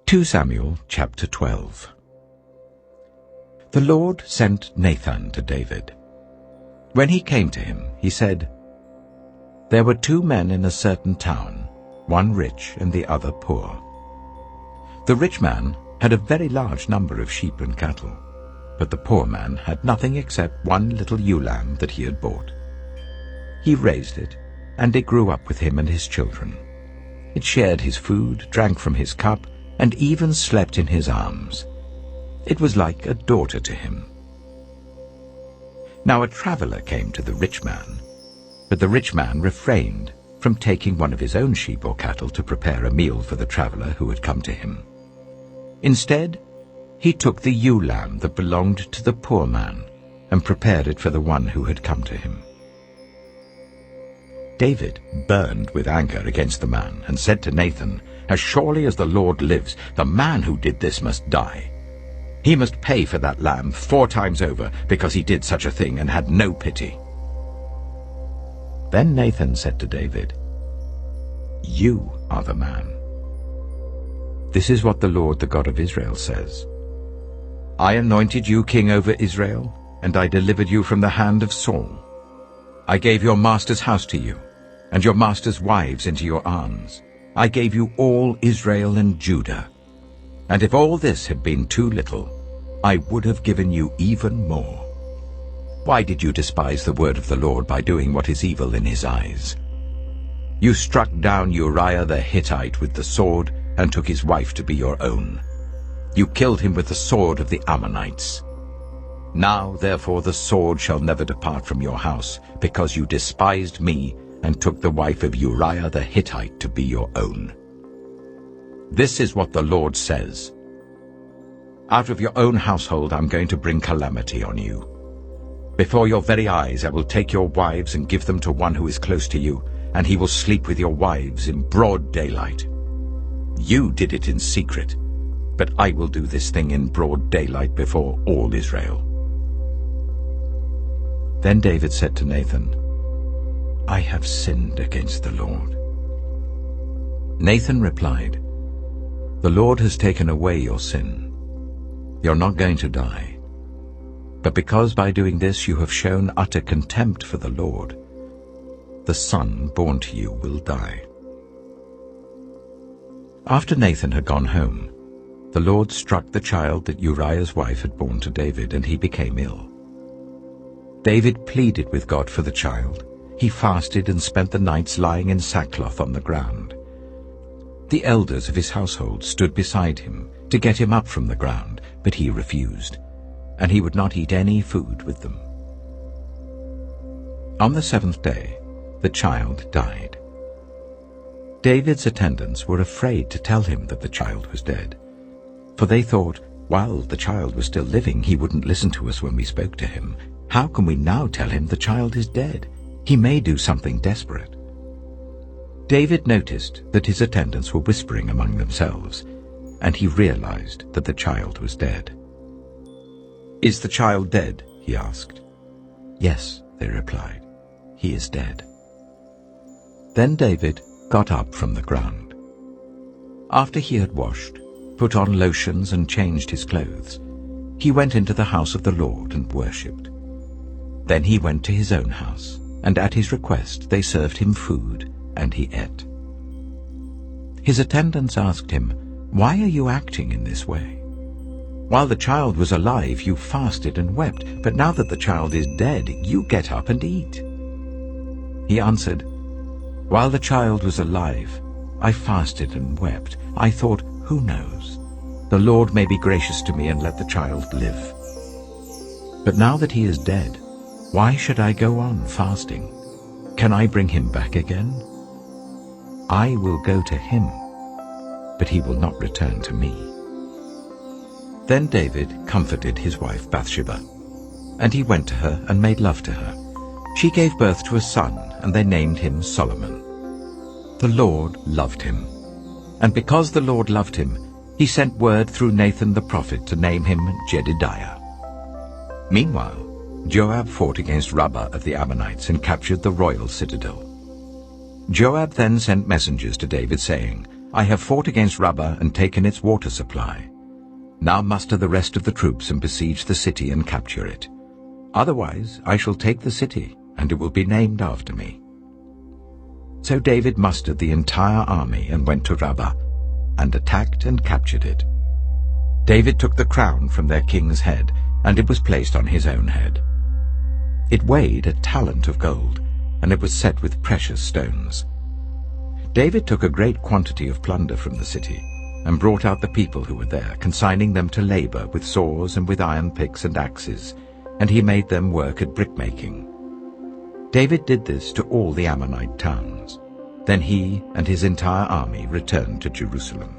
2 Samuel chapter 12. The Lord sent Nathan to David. When he came to him, he said, "There were 2 men in a certain town, one rich and the other poor. The rich man had a very large number of sheep and cattle, but the poor man had nothing except one little ewe lamb that he had bought. He raised it, and it grew up with him and his children. It shared his food, drank from his cup, and even slept in his arms. It was like a daughter to him. Now a traveler came to the rich man, but the rich man refrained from taking one of his own sheep or cattle to prepare a meal for the traveler who had come to him. Instead, he took the ewe lamb that belonged to the poor man and prepared it for the one who had come to him. David burned with anger against the man and said to Nathan, "As surely as the Lord lives, the man who did this must die. He must pay for that lamb 4 times over because he did such a thing and had no pity." Then Nathan said to David, "You are the man. This is what the Lord, the God of Israel, says. I anointed you king over Israel, and I delivered you from the hand of Saul. I gave your master's house to you, and your master's wives into your arms. I gave you all Israel and Judah. And if all this had been too little, I would have given you even more. Why did you despise the word of the Lord by doing what is evil in his eyes? You struck down Uriah the Hittite with the sword and took his wife to be your own. You killed him with the sword of the Ammonites. Now, therefore, the sword shall never depart from your house, because you despised me and took the wife of Uriah the Hittite to be your own. This is what the Lord says. Out of your own household I'm going to bring calamity on you. Before your very eyes I will take your wives and give them to one who is close to you, and he will sleep with your wives in broad daylight. You did it in secret, but I will do this thing in broad daylight before all Israel." Then David said to Nathan, "I have sinned against the Lord." Nathan replied, "The Lord has taken away your sin. You're not going to die. But because by doing this you have shown utter contempt for the Lord, the son born to you will die." After Nathan had gone home, the Lord struck the child that Uriah's wife had borne to David, and he became ill. David pleaded with God for the child. He fasted and spent the nights lying in sackcloth on the ground. The elders of his household stood beside him to get him up from the ground, but he refused, and he would not eat any food with them. On the 7th day, the child died. David's attendants were afraid to tell him that the child was dead, for they thought, while the child was still living, he wouldn't listen to us when we spoke to him. How can we now tell him the child is dead? He may do something desperate. David noticed that his attendants were whispering among themselves, and he realized that the child was dead. "Is the child dead?" he asked. "Yes," they replied, "he is dead." Then David got up from the ground. After he had washed, put on lotions and changed his clothes, he went into the house of the Lord and worshipped. Then he went to his own house, and at his request they served him food, and he ate. His attendants asked him, "Why are you acting in this way? While the child was alive, you fasted and wept, but now that the child is dead, you get up and eat." He answered, "While the child was alive, I fasted and wept. I thought, who knows? The Lord may be gracious to me and let the child live. But now that he is dead, why should I go on fasting? Can I bring him back again? I will go to him, but he will not return to me." Then David comforted his wife Bathsheba, and he went to her and made love to her. She gave birth to a son, and they named him Solomon. The Lord loved him, and because the Lord loved him, he sent word through Nathan the prophet to name him Jedidiah. Meanwhile, Joab fought against Rabbah of the Ammonites and captured the royal citadel. Joab then sent messengers to David, saying, I have fought against Rabbah and taken its water supply. Now muster the rest of the troops and besiege the city and capture it. Otherwise I shall take the city, and it will be named after me." So David mustered the entire army and went to Rabbah, and attacked and captured it. David took the crown from their king's head, and it was placed on his own head. It weighed a talent of gold, and it was set with precious stones. David took a great quantity of plunder from the city, and brought out the people who were there, consigning them to labor with saws and with iron picks and axes, and he made them work at brickmaking. David did this to all the Ammonite towns. Then he and his entire army returned to Jerusalem.